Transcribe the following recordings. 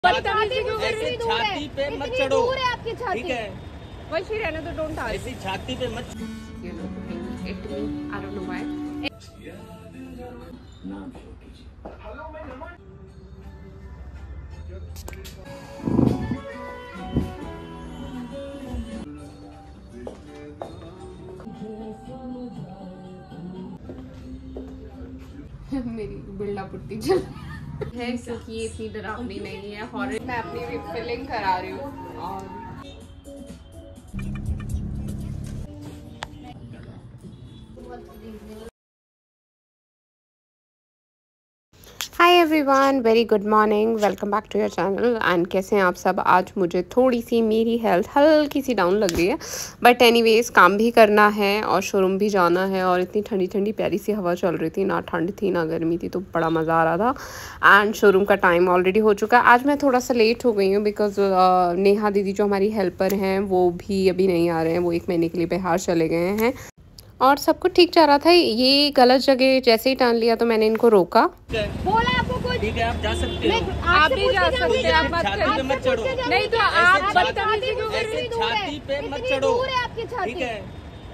छाती पे मत चढ़ो, ठीक है? वैसे ही रहने तो डोंट आस्क। ऐसी छाती पे मत। I don't know why. मेरी बिल्डा पुट्टी चल है क्योंकि ये इतनी डरावनी नहीं है। हॉरर मैं अपनी रिफिलिंग करा रही हूँ और hi everyone, very good morning, welcome back to your channel. And कैसे हैं आप सब? आज मुझे थोड़ी सी मेरी हेल्थ हल्की सी डाउन लग रही है, बट एनीवेज काम भी करना है और शोरूम भी जाना है। और इतनी ठंडी ठंडी प्यारी सी हवा चल रही थी, ना ठंड थी ना गर्मी थी, तो बड़ा मज़ा आ रहा था। एंड शोरूम का टाइम ऑलरेडी हो चुका है। आज मैं थोड़ा सा लेट हो गई हूँ बिकॉज नेहा दीदी जो हमारी हेल्पर हैं वो भी अभी नहीं आ रहे हैं, वो 1 महीने के लिए बिहार चले गए हैं। और सब कुछ ठीक जा रहा था, ये गलत जगह जैसे ही टर्न लिया तो मैंने इनको रोका। बोला आपको कुछ? ठीक है, आप जा सकते हो। आप भी जा सकते हैं, आप छाती पे मत चढ़ो। नहीं तो आप बदतमीजी क्यों कर रही हो? छाती पे मत चढ़ो, ठीक है?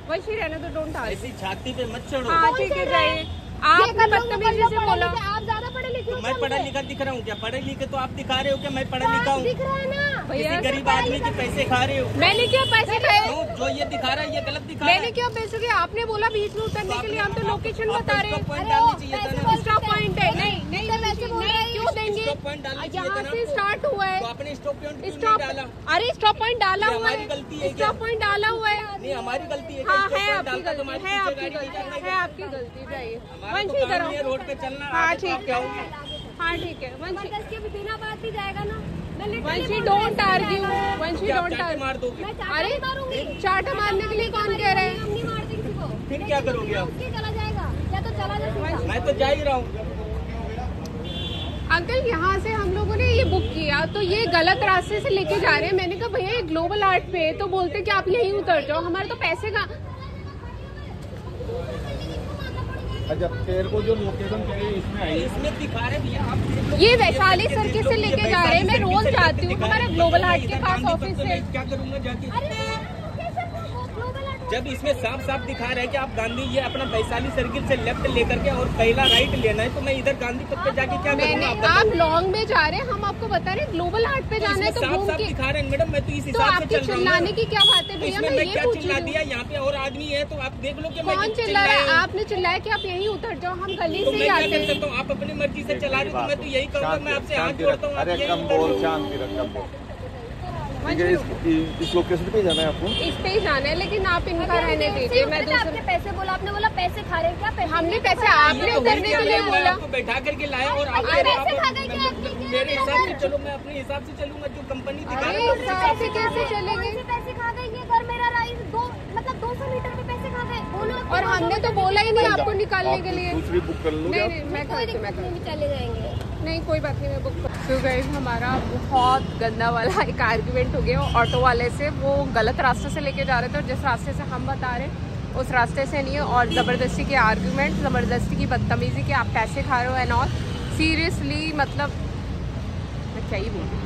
वैसे ही रहने तो डोंट आस्क। ऐसी छाती पे मत चढ़ो। हाँ ठीक है, जाइए। आपने बदतमीजी से बोला। आप ज्यादा पढ़े लिखे हो। मैं पढ़ा लिखा दिख रहा हूँ क्या? पढ़े लिखे तो आप दिखा रहे हो क्या मैं पढ़ा लिखा हूँ? दिख रहा है ना किसी गरीब आदमी के पैसे खा रहे हो। मैंने क्यों पैसे खाए? जो ये दिखा रहा है ये गलत दिखा रहा है। मैंने क्यों पैसे के? आपने बोला बीच में उतरने के लिए, हम तो लोकेशन बता रहे हैं। पॉइंट डालनी चाहिए था ना। स्टॉप पॉइंट है। नहीं क्यों देंगे? स्टॉप पॉइंट डालनी चाहिए था यहाँ ना। से स्टार्ट हुआ है। तो आपने स्टॉप पॉइंट क्यों स्टॉप नहीं डाला? अरे स्टॉप पॉइंट डाला हुआ हमारी है। गलती है क्या? स्टॉप पॉइंट डाला हुआ है। नहीं हमारी गलती है। हाँ है आपकी गलती, है आपकी गलती, है आपकी गलती। जाइए वंशी इधर आओ। रोड पे चलना। हाँ ठीक है, हाँ ठीक है वंशी। के भी बिना बात ही जाएगा ना। Vanshi don't argue, Vanshi don't argue. मार दोगे? अरे चाटा मारने के लिए कौन कह रहा है? हम नहीं मारते किसी को। फिर क्या करोगे आप? उसके चला जाएगा या तो चला जाएगा। मैं तो जा ही रहा हूँ। अंकल यहाँ से हम लोगों ने ये बुक किया तो ये गलत रास्ते से लेके जा रहे हैं। मैंने कहा भैया ये ग्लोबल आर्ट पे है, तो बोलते कि आप यहीं उतर जाओ, हमारे तो पैसे का। अच्छा, तेरे को जो लोकेशन चाहिए इसमें आई, इसमें दिखा रहे भैया आप। ये वैशाली सर्किट से लेके जा रहे हैं। मैं रोज जाती हूँ, हमारा ग्लोबल आर्ट के पास ऑफिस है। क्या करूँगा जाके? जब इसमें साफ साफ दिखा रहा है कि आप गांधी ये अपना वैशाली सर्किल से लेफ्ट लेकर के और पहला राइट लेना है, तो मैं इधर गांधी पथ पे जाके क्या करूँगा? आप लॉन्ग में जा रहे हैं, हम आपको बता रहे हैं ग्लोबल आर्ट पे जाना है तो घूम के दिखा रहे हैं मैडम। मैं तो इस तो हिसाब से आपकी चल रहा हूँ। चिल्लाने की क्या बात है भैया? मैं क्या ये चिल्ला दिया? यहाँ पे और आदमी है तो आप देख लो कि कौन चिल्ला रहा है? आपने चिल्लाया कि आप यहीं उतर जाओ, हम गली से ही आते हैं। तो आप अपनी मर्जी से चला रहे हो, मैं तो यही कहूँगा, मैं आपसे हाथ जोड़ता हूँ। अरे कम बोल, शांति रख, कम बोल। ठीक है, इस लोकेशन पे जाना है आपको? इस पे ही जाना है, लेकिन आप इनका रहने दीजिए। मैं दूसरे पैसे बोला, आपने बोला पैसे खा रहे क्या? पैसे हमने पैसे आपने उतरने के लिए बोला। आपको बैठा करके लाया और आप मेरे हिसाब से चलो, मैं अपने हिसाब से चलूंगा। जो कंपनी दिखा रही है अरे हिसाब से कैसे चलेंगे? पैसे खा गए। ये घर मेरा राइस 200 मीटर में पैसे खा गए। बोलो। और हमने तो बोला ही नहीं आपको निकालने के लिए। दूसरी बुक कर लो। नहीं मैं चले जाएंगे। नहीं कोई बात नहीं, मैं बुक कर। तो गाइस हमारा बहुत गंदा वाला एक आर्ग्यूमेंट हो गया ऑटो वाले से। वो गलत रास्ते से लेके जा रहे थे और जिस रास्ते से हम बता रहे हैं उस रास्ते से नहीं है। और ज़बरदस्ती के आर्ग्यूमेंट, ज़बरदस्ती की बदतमीजी कि आप पैसे खा रहे हो एंड ऑल। सीरियसली मतलब मैं क्या ही बोलूँ।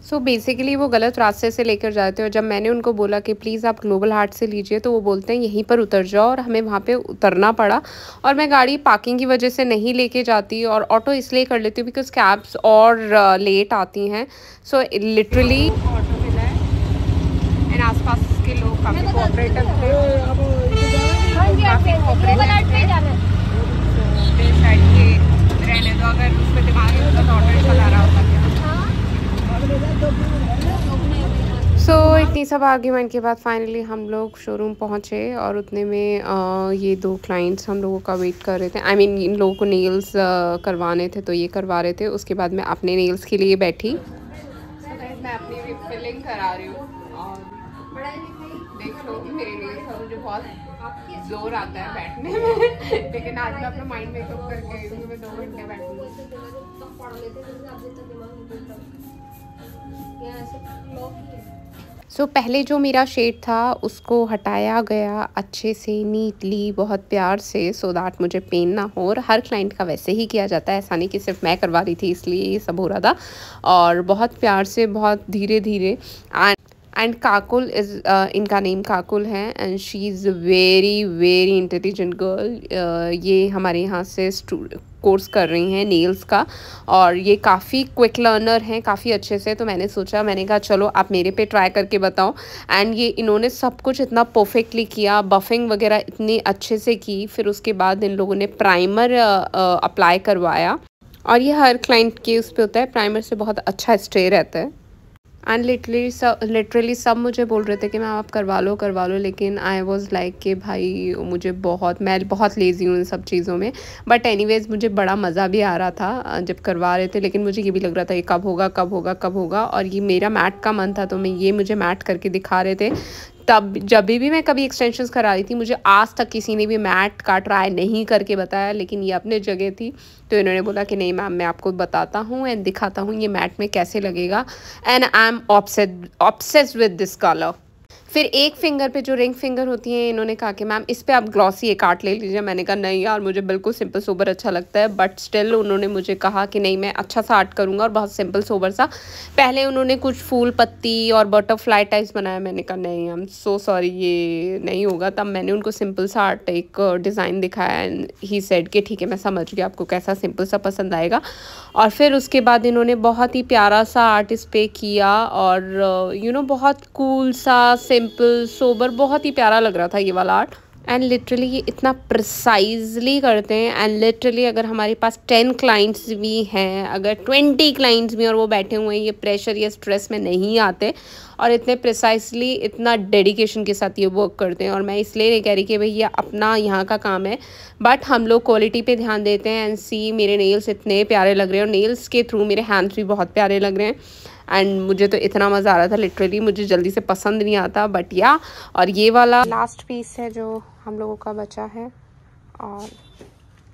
सो बेसिकली वो गलत रास्ते से लेकर जाते हैं और जब मैंने उनको बोला कि प्लीज़ आप ग्लोबल हार्ट से लीजिए तो वो बोलते हैं यहीं पर उतर जाओ, और हमें वहाँ पे उतरना पड़ा। और मैं गाड़ी पार्किंग की वजह से नहीं लेके जाती और ऑटो इसलिए कर लेती हूँ बिकॉज कैब्स और लेट आती हैं। सो लिटरली ऑटो मिला है एंड आसपास के लोग काफ़ी कोऑपरेटिव थे, काफ़ी कोऑपरेटिव थे। साइड के रहने दो, अगर उसमें दिमाग नहीं होता तो ऑटो चला रहा होता। सो इतनी सब आर्ग्यूमेंट के बाद फाइनली हम लोग शोरूम पहुँचे और उतने में ये 2 क्लाइंट्स हम लोगों का वेट कर रहे थे। आई मीन इन लोगों को नेल्स करवाने थे तो ये करवा रहे थे। उसके बाद मैं अपने नेल्स के लिए बैठी। मैं अपनी रिफिलिंग करा रही हूँ और देख लो मेरे नेल्स का मुझे बहुत जोर आता है बैठने में लेकिन आज मैं अपना माइंड मेकअप करके आई हूँ। मैं 2 घंटे बैठूँगी। सो पहले जो मेरा शेड था उसको हटाया गया अच्छे से नीटली बहुत प्यार से, सो दैट मुझे पेन ना हो। और हर क्लाइंट का वैसे ही किया जाता है, ऐसा नहीं कि सिर्फ मैं करवा रही थी इसलिए ये सब हो रहा था। और बहुत प्यार से, बहुत धीरे धीरे। एंड काकुल इज़ इनका नेम काकुल है and she is very very intelligent girl. ये हमारे यहाँ से कोर्स कर रही हैं नेल्स का और ये काफ़ी क्विक लर्नर हैं, काफ़ी अच्छे से। तो मैंने सोचा, मैंने कहा चलो आप मेरे पे ट्राई करके बताओ। एंड ये इन्होंने सब कुछ इतना परफेक्टली किया, बफिंग वगैरह इतनी अच्छे से की। फिर उसके बाद इन लोगों ने प्राइमर अप्लाई करवाया और ये हर क्लाइंट के उस पर होता है, प्राइमर से बहुत अच्छा स्टे रहता है। एंड लिटरली सब मुझे बोल रहे थे कि मैम आप करवा लो, लेकिन आई वॉज़ लाइक कि भाई मैं बहुत लेज़ी हूँ इन सब चीज़ों में। बट एनीवेज़ मुझे बड़ा मज़ा भी आ रहा था जब करवा रहे थे, लेकिन मुझे ये भी लग रहा था ये कब होगा। और ये मेरा मैट का मन था, तो ये मुझे मैट करके दिखा रहे थे। तब जब भी मैं कभी एक्सटेंशंस करा रही थी, मुझे आज तक किसी ने भी मैट का ट्राई नहीं करके बताया, लेकिन ये अपने जगह थी। तो इन्होंने बोला कि नहीं मैम मैं आपको बताता हूँ एंड दिखाता हूँ ये मैट में कैसे लगेगा। And I am obsessed with this colour. फिर एक फिंगर पे जो रिंग फिंगर होती है, इन्होंने कहा कि मैम इस पे आप ग्लॉसी एक आर्ट ले लीजिए। मैंने कहा नहीं यार, मुझे बिल्कुल सिंपल सोबर अच्छा लगता है। बट स्टिल उन्होंने मुझे कहा कि नहीं मैं अच्छा सा आर्ट करूँगा और बहुत सिंपल सोबर सा। पहले उन्होंने कुछ फूल पत्ती और बटरफ्लाई टाइप्स बनाया। मैंने कहा नहीं आई एम सो सॉरी ये नहीं होगा। तब मैंने उनको सिंपल सा आर्ट एक डिज़ाइन दिखाया एंड ही सेड कि ठीक है मैं समझ गया आपको कैसा सिंपल सा पसंद आएगा। और फिर उसके बाद इन्होंने बहुत ही प्यारा सा आर्ट इस पे किया और बहुत कूल सा सिंपल सोबर, बहुत ही प्यारा लग रहा था ये वाला आर्ट। एंड लिटरली ये इतना प्रिसाइजली करते हैं। एंड लिटरली अगर हमारे पास 10 क्लाइंट्स भी हैं, अगर 20 क्लाइंट्स भी और वो बैठे हुए हैं, ये प्रेशर या स्ट्रेस में नहीं आते और इतने प्रिसाइसली, इतना डेडिकेशन के साथ ये वर्क करते हैं। और मैं इसलिए नहीं कह रही कि भाई ये अपना यहाँ का काम है, बट हम लोग क्वालिटी पे ध्यान देते हैं। एंड सी मेरे नेल्स इतने प्यारे लग रहे हैं और नेल्स के थ्रू मेरे हैंड्स भी बहुत प्यारे लग रहे हैं। एंड मुझे तो इतना मज़ा आ रहा था, लिटरली मुझे जल्दी से पसंद नहीं आता बट या। और ये वाला लास्ट पीस है जो हम लोगों का बचा है और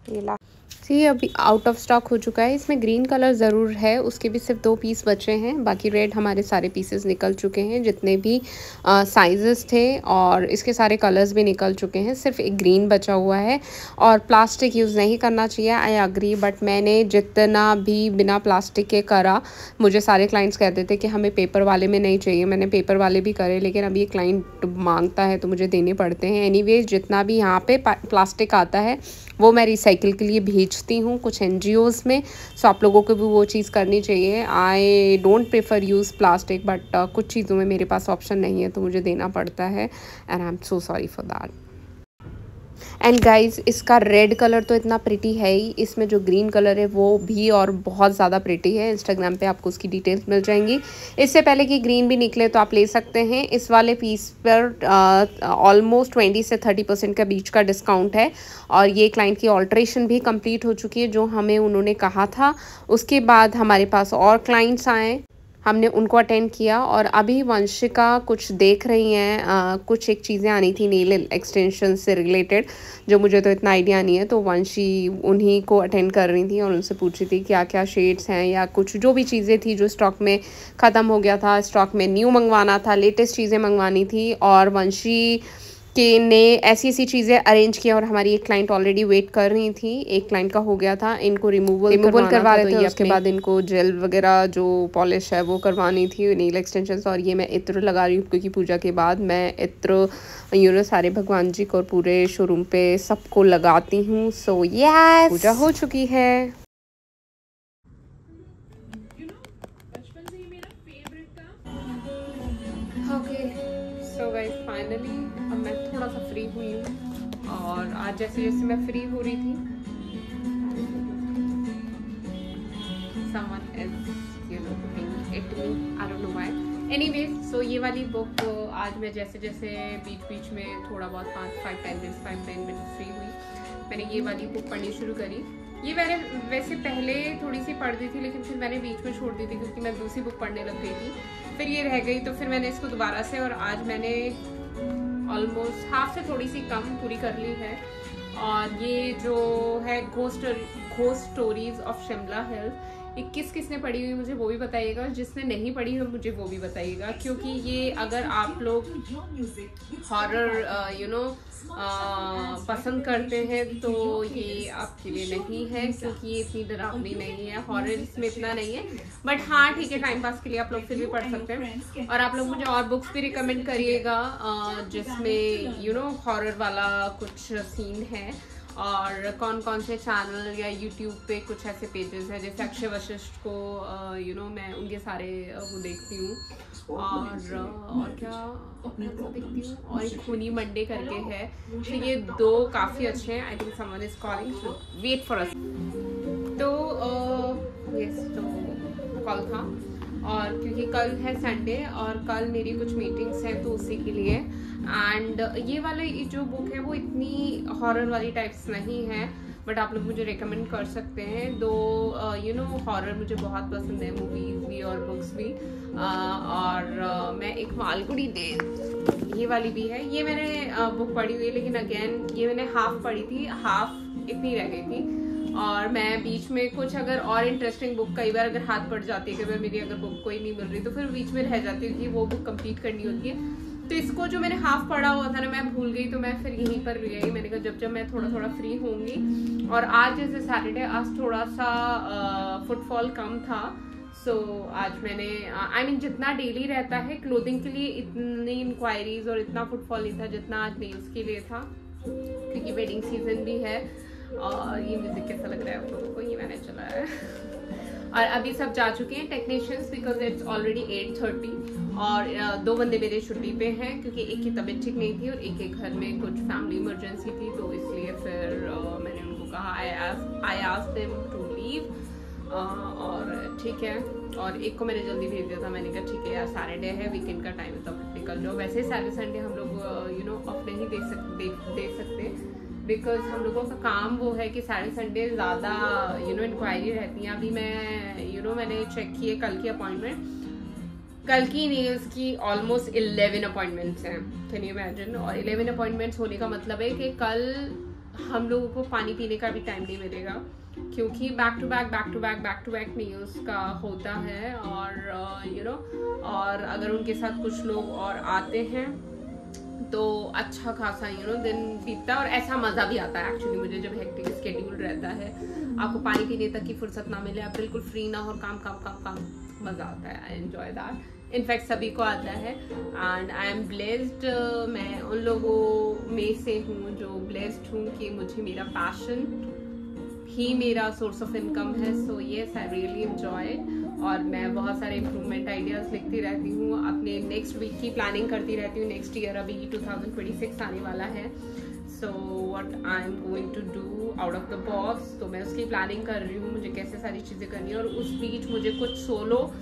ये लास्ट ये अभी आउट ऑफ स्टॉक हो चुका है। इसमें ग्रीन कलर ज़रूर है, उसके भी सिर्फ 2 पीस बचे हैं, बाकी रेड हमारे सारे पीसेस निकल चुके हैं जितने भी साइजेस थे, और इसके सारे कलर्स भी निकल चुके हैं। सिर्फ एक ग्रीन बचा हुआ है। और प्लास्टिक यूज़ नहीं करना चाहिए, आई एग्री, बट मैंने जितना भी बिना प्लास्टिक के करा, मुझे सारे क्लाइंट्स कहते थे कि हमें पेपर वाले में नहीं चाहिए। मैंने पेपर वाले भी करे, लेकिन अब ये क्लाइंट मांगता है तो मुझे देने पड़ते हैं। एनीवेज जितना भी यहाँ पे प्लास्टिक आता है वो मैं रिसाइकिल के लिए भेजती हूँ कुछ NGOs में। सो आप लोगों को भी वो चीज़ करनी चाहिए। I don't prefer use plastic, but कुछ चीज़ों में मेरे पास ऑप्शन नहीं है तो मुझे देना पड़ता है and I am so sorry for that. And guys इसका रेड कलर तो इतना प्रिटी है ही, इसमें जो ग्रीन कलर है वो भी और बहुत ज़्यादा प्रिटी है। इंस्टाग्राम पे आपको उसकी डिटेल्स मिल जाएंगी। इससे पहले कि ग्रीन भी निकले तो आप ले सकते हैं। इस वाले पीस पर ऑलमोस्ट 20 से 30% का बीच का डिस्काउंट है। और ये क्लाइंट की ऑल्ट्रेशन भी कंप्लीट हो चुकी है जो हमें उन्होंने कहा था। उसके बाद हमारे पास और क्लाइंट्स आए, हमने उनको अटेंड किया और अभी वंशिका कुछ देख रही हैं। कुछ एक चीज़ें आनी थी नेल एक्सटेंशन से रिलेटेड जो मुझे तो इतना आइडिया नहीं है, तो वंशी उन्हीं को अटेंड कर रही थी और उनसे पूछ रही थी क्या क्या शेड्स हैं या कुछ जो भी चीज़ें थी जो स्टॉक में ख़त्म हो गया था, स्टॉक में न्यू मंगवाना था, लेटेस्ट चीज़ें मंगवानी थी। और वंशी के ने ऐसी चीज़ें अरेंज किया और हमारी एक क्लाइंट ऑलरेडी वेट कर रही थी। एक क्लाइंट का हो गया था, इनको रिमूवल करवा रहे थे, उसके बाद इनको जेल वगैरह जो पॉलिश है वो करवानी थी, नेल एक्सटेंशंस। और ये मैं इत्र लगा रही हूँ क्योंकि पूजा के बाद मैं इत्र सारे भगवान जी को और पूरे शोरूम पे सबको लगाती हूँ। सो यस पूजा हो चुकी है। सो गाइस फाइनली अब मैं थोड़ा सा फ्री हुई हूँ और आज जैसे जैसे मैं फ्री हो रही थी someone is looking at me, I don't know why. Anyways, so ये वाली बुक आज मैं जैसे जैसे बीच में थोड़ा बहुत 5-10 मिनट फ्री हुई, मैंने ये वाली बुक पढ़नी शुरू करी। ये मैंने वैसे पहले थोड़ी सी पढ़ दी थी लेकिन फिर मैंने बीच में छोड़ दी थी क्योंकि मैं दूसरी बुक पढ़ने लग गई थी, फिर ये रह गई तो फिर मैंने इसको दोबारा से, और आज मैंने ऑलमोस्ट हाफ से थोड़ी सी कम पूरी कर ली है। और ये जो है ghost stories of Shimla hills, किसने पढ़ी हुई मुझे वो भी बताइएगा, जिसने नहीं पढ़ी हुई मुझे वो भी बताइएगा, क्योंकि ये अगर आप लोग हॉरर पसंद करते हैं तो ये आपके लिए नहीं है, क्योंकि ये इतनी डरावनी नहीं है, हॉरर इसमें इतना नहीं है। बट हाँ ठीक है, टाइम पास के लिए आप लोग फिर भी पढ़ सकते हैं। और आप लोग मुझे और बुक्स भी रिकमेंड करिएगा जिसमें हॉरर वाला कुछ सीन है, और कौन कौन से चैनल या यूट्यूब पे कुछ ऐसे पेजेस हैं, जैसे अक्षय वशिष्ठ को मैं उनके सारे वो देखती हूँ, और क्या देखती हूँ, और एक खूनी मंडे करके है, तो ये 2 काफ़ी अच्छे हैं। I think someone is calling, wait for us. तो कल था, और क्योंकि कल है संडे और कल मेरी कुछ मीटिंग्स हैं तो उसी के लिए। एंड ये वाले जो बुक है वो इतनी हॉरर वाली टाइप्स नहीं है, बट आप लोग मुझे रेकमेंड कर सकते हैं। दो हॉरर मुझे बहुत पसंद है, मूवीज भी और बुक्स भी। और मैं एक मालगुड़ी दे, ये वाली भी है, ये मैंने बुक पढ़ी हुई है, लेकिन अगेन ये मैंने हाफ पढ़ी थी, हाफ इतनी रह गई थी। और मैं बीच में कुछ अगर और इंटरेस्टिंग बुक कई बार अगर हाथ पड़ जाती है, कई बार मेरी अगर बुक कोई नहीं मिल रही तो फिर बीच में रह जाती है कि वो बुक कंप्लीट करनी होती है। तो इसको जो मैंने हाफ पढ़ा हुआ था ना, मैं भूल गई, तो मैं फिर यहीं पर गई। मैंने कहा जब मैं थोड़ा थोड़ा फ्री होंगी। और आज जैसे सैटरडे, आज थोड़ा सा फुटफॉल कम था, सो आज मैंने जितना डेली रहता है क्लोथिंग के लिए इतनी इंक्वायरीज और इतना फुटफॉल नहीं था जितना आज नेल्स के लिए था, क्योंकि वेडिंग सीजन भी है। और ये म्यूजिक कैसा लग रहा है आप लोगों को, ये मैंने चलाया है। और अभी सब जा चुके हैं टेक्नीशियंस, बिकॉज इट्स ऑलरेडी 8:30। और 2 बंदे मेरे छुट्टी पे हैं, क्योंकि एक की तबीयत ठीक नहीं थी और एक के घर में कुछ फैमिली इमरजेंसी थी, तो इसलिए फिर मैंने उनको कहा I asked them to leave. और ठीक है, और एक को मैंने जल्दी भेज दिया था। मैंने कहा ठीक है यार, सैटरडे है, वीकेंड का टाइम है, तो आप निकल जाओ। वैसे सैटरडे संडे हम लोग ऑफ नहीं दे सकते, बिकॉज हम लोगों का काम वो है कि सैटरडे संडे ज़्यादा इंक्वायरी रहती है। अभी मैंने चेक किए कल की अपॉइंटमेंट, कल की नेल्स की ऑलमोस्ट 11 अपॉइंटमेंट्स हैं, कैन यू इमेजिन। और 11 अपॉइंटमेंट्स होने का मतलब है कि कल हम लोगों को पानी पीने का भी टाइम नहीं मिलेगा, क्योंकि बैक टू बैक नेल्स का होता है। और अगर उनके साथ कुछ लोग और आते हैं तो अच्छा खासा दिन बीतता है, और ऐसा मज़ा भी आता है एक्चुअली मुझे, जब हेक्टिक स्केड्यूल रहता है, आपको पानी पीने तक की फुर्सत ना मिले, आप बिल्कुल फ्री ना हो, काम, मज़ा आता है। आई एंजॉय दैट, इनफैक्ट सभी को आता है। एंड आई एम ब्लेस्ड, मैं उन लोगों में से हूँ जो ब्लेस्ड हूँ कि मुझे मेरा पैशन ही मेरा सोर्स ऑफ इनकम है। So yes, I really enjoy. और मैं बहुत सारे इम्प्रूवमेंट आइडियाज़ लिखती रहती हूँ, अपने नेक्स्ट वीक की प्लानिंग करती रहती हूँ। नेक्स्ट ईयर अभी 2026 आने वाला है, so what I am going to do out of the box, तो मैं उसकी प्लानिंग कर रही हूँ, मुझे कैसे सारी चीज़ें करनी है। और उस बीच मुझे कुछ सोलो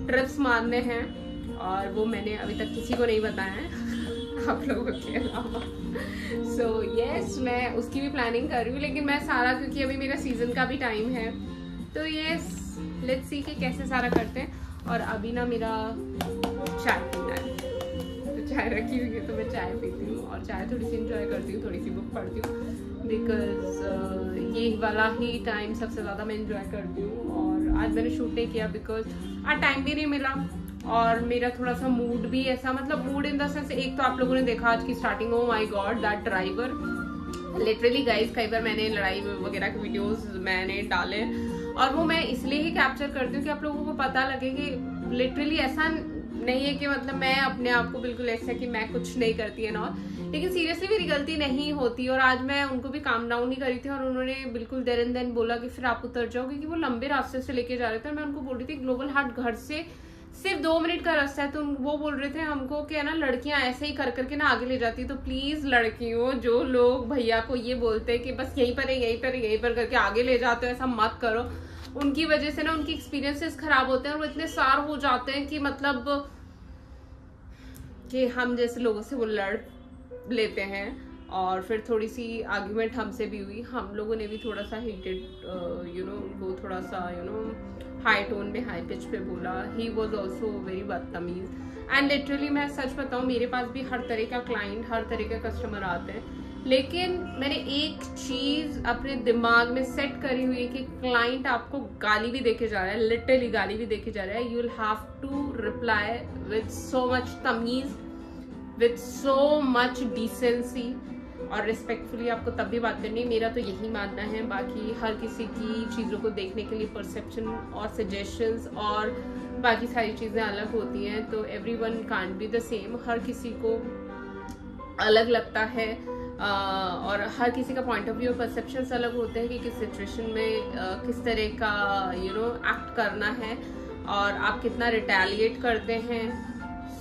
ट्रिप्स मारने हैं, और वो मैंने अभी तक किसी को नहीं बताया है आप लोगों के अलावा। सो येस, मैं उसकी भी प्लानिंग कर रही हूँ, लेकिन मैं सारा, क्योंकि अभी मेरा सीजन का भी टाइम है, तो येस लेट्स सी कि कैसे सारा करते हैं। और अभी ना मेरा चाय पीना है, तो चाय रखी हुई है तो मैं चाय पीती हूँ, और चाय थोड़ी सी इंजॉय करती हूँ, थोड़ी सी बुक पढ़ती हूँ, बिकॉज ये वाला ही टाइम सबसे ज़्यादा मैं इंजॉय करती हूँ। और आज मैंने शूट नहीं किया बिकॉज आज टाइम भी नहीं मिला, और मेरा थोड़ा सा मूड भी ऐसा, मतलब मूड इन द सेंस, एक तो आप लोगों ने देखा आज की starting, oh my God that driver, literally guys, कई बार मैंने लड़ाई वगैरह के वीडियोस मैंने डाले, और वो मैं इसलिए ही कैप्चर करती हूँ कि आप लोगों को पता लगे कि लिटरली ऐसा नहीं है कि मतलब मैं अपने आप को बिल्कुल ऐसा कि मैं कुछ नहीं करती है ना, लेकिन सीरियसली मेरी गलती नहीं होती। और आज मैं उनको भी काम डाउन नहीं करी थी, और उन्होंने बिल्कुल देर एंड देन बोला कि फिर आप उतर जाओ, क्योंकि वो लंबे रास्ते से लेके जा रहे थे। और मैं उनको बोल रही थी ग्लोबल हार्ट घर से सिर्फ 2 मिनट का रास्ता है, तो वो बोल रहे थे हमको कि है ना, लड़कियां ऐसे ही कर करके ना आगे ले जाती है। तो प्लीज लड़कियों, जो लोग भैया को ये बोलते हैं कि बस यहीं पर करके आगे ले जाते हो, ऐसा मत करो। उनकी वजह से ना उनकी एक्सपीरियंसेस खराब होते हैं, और वो इतने सार हो जाते हैं कि मतलब कि हम जैसे लोगों से वो लड़ लेते हैं। और फिर थोड़ी सी आर्ग्यूमेंट हमसे भी हुई, हम लोगों ने भी थोड़ा सा हीटेड वो थोड़ा सा हाई टोन में, हाई पिच पे बोला। ही वॉज ऑल्सो वेरी बदतमीज। एंड लिटरली मैं सच बताऊँ, मेरे पास भी हर तरह का क्लाइंट, हर तरह का कस्टमर आते हैं, लेकिन मैंने एक चीज़ अपने दिमाग में सेट करी हुई है कि क्लाइंट आपको गाली भी देके जा रहा है, लिटरली गाली भी देके जा रहा है, you will have to reply with so much तमीज़, विद सो मच डिसेंसी और रिस्पेक्टफुली आपको तब भी बात करनी है। मेरा तो यही मानना है। बाकी हर किसी की चीज़ों को देखने के लिए परसेप्शन और सजेशंस और बाकी सारी चीज़ें अलग होती हैं, तो everyone can't be the same. हर किसी को अलग लगता है और हर किसी का पॉइंट ऑफ व्यू और परसेप्शंस अलग होते हैं कि किस सिचुएशन में किस तरह का एक्ट करना है और आप कितना रिटेलिएट करते हैं।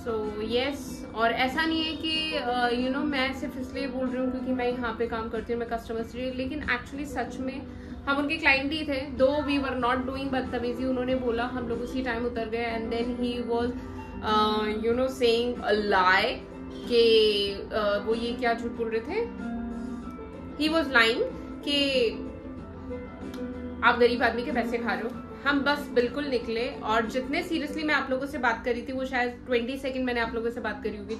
सो यस, और ऐसा नहीं है कि मैं सिर्फ इसलिए बोल रही हूँ क्योंकि मैं यहाँ पे काम करती हूँ, मैं कस्टमर से, लेकिन एक्चुअली सच में हम उनके क्लाइंट ही थे। दो वी वर नॉट डूइंग बदतमीजी, उन्होंने बोला, हम लोग उसी टाइम उतर गए and then he was saying a lie कि वो ये क्या झूठ बोल रहे थे, ही वाज लाइंग कि आप गरीब आदमी के पैसे खा रहे हो। हम बस बिल्कुल निकले और जितने सीरियसली मैं आप लोगों से बात करी थी वो शायद 20 सेकंड मैंने आप लोगों से बात करी होगी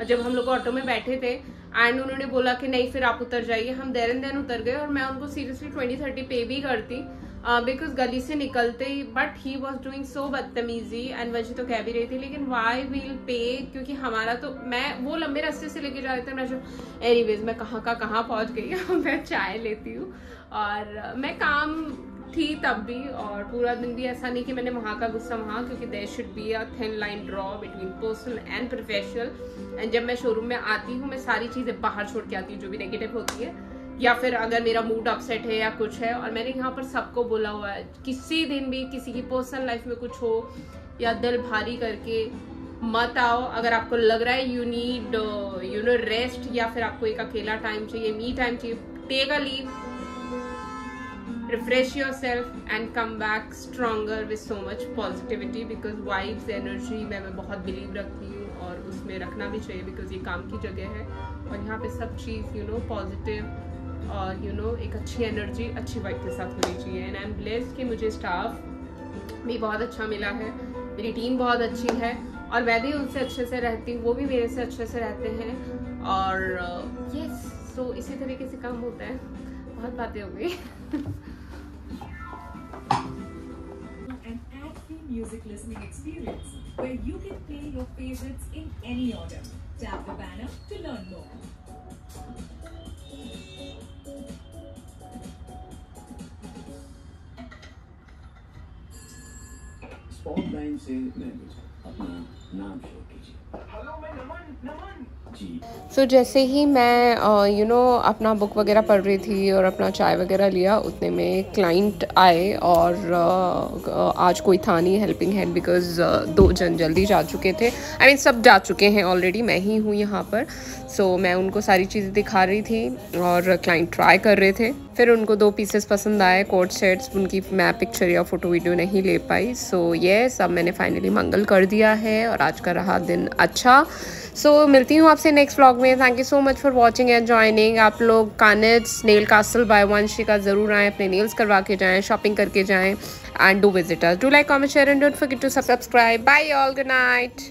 जब हम लोग ऑटो में बैठे थे एंड उन्होंने बोला कि नहीं फिर आप उतर जाइए। हम देर एंड देन उतर गए और मैं उनको सीरियसली 20-30 पे भी करती बिकॉज गली से निकलते ही, but he was doing so बदतमीजी एंड वजह तो कह भी रही थी लेकिन वाई विल पे, क्योंकि हमारा तो वो लंबे रास्ते से लेके जा रहे थे। मैं एनीवेज मैं कहाँ का कहाँ पहुँच गई मैं चाय लेती हूँ और मैं काम थी तब भी, और पूरा दिन भी ऐसा नहीं कि मैंने वहाँ का गुस्सा वहाँ, क्योंकि there should be a thin line draw between personal and professional. And जब मैं शोरूम में आती हूँ मैं सारी चीज़ें बाहर छोड़ के आती हूँ जो भी नेगेटिव होती है, या फिर अगर मेरा मूड अपसेट है या कुछ है। और मैंने यहाँ पर सबको बोला हुआ है, किसी दिन भी किसी की पर्सनल लाइफ में कुछ हो या दिल भारी करके मत आओ। अगर आपको लग रहा है यू नीड रेस्ट या फिर आपको एक अकेला टाइम चाहिए, मी टाइम चाहिए, take a leave, refresh yourself and come back stronger with so much positivity because vibes energy मैं बहुत बिलीव रखती हूँ और उसमें रखना भी चाहिए बिकॉज ये काम की जगह है और यहाँ पे सब चीज़ पॉजिटिव और एक अच्छी एनर्जी अच्छी वाइब के साथ होनी चाहिए। एंड आई एम ब्लेस्ड कि मुझे स्टाफ भी बहुत अच्छा मिला है, मेरी टीम बहुत अच्छी है और मैं भी उनसे अच्छे से रहती हूँ, वो भी मेरे से अच्छे से रहते हैं और यस, सो इसी तरीके से काम होता है। बहुत बातें हो गई। Music listening experience where you can play your favorites in any order. Tap the banner to learn more. स्पॉटलाइन से मैं अपना नाम शेयर कीजिए। हेलो, मैं नमन जी। सो जैसे ही मैं अपना बुक वगैरह पढ़ रही थी और अपना चाय वगैरह लिया, उतने में क्लाइंट आए और आज कोई था नहीं हेल्पिंग हैंड बिकॉज 2 जन जल्दी जा चुके थे। आई मीन सब जा चुके हैं ऑलरेडी, मैं ही हूँ यहाँ पर। सो मैं उनको सारी चीज़ें दिखा रही थी और क्लाइंट ट्राई कर रहे थे। फिर उनको 2 पीसेस पसंद आए, कोट सेट्स, उनकी मैं पिक्चर या फ़ोटो वीडियो नहीं ले पाई। सो येस, अब मैंने फाइनली मंगल कर दिया है और आज का रहा दिन अच्छा। सो मिलती हूँ आपसे नेक्स्ट व्लॉग में। Thank you so much for watching and joining. आप लोग कानिट्स नेल कासल बाय वंशिका ज़रूर आएँ, अपने नेल्स करवा के जाएँ, शॉपिंग करके जाएँ and do visit us. Do like, comment, share and don't forget to subscribe. Bye all, good night.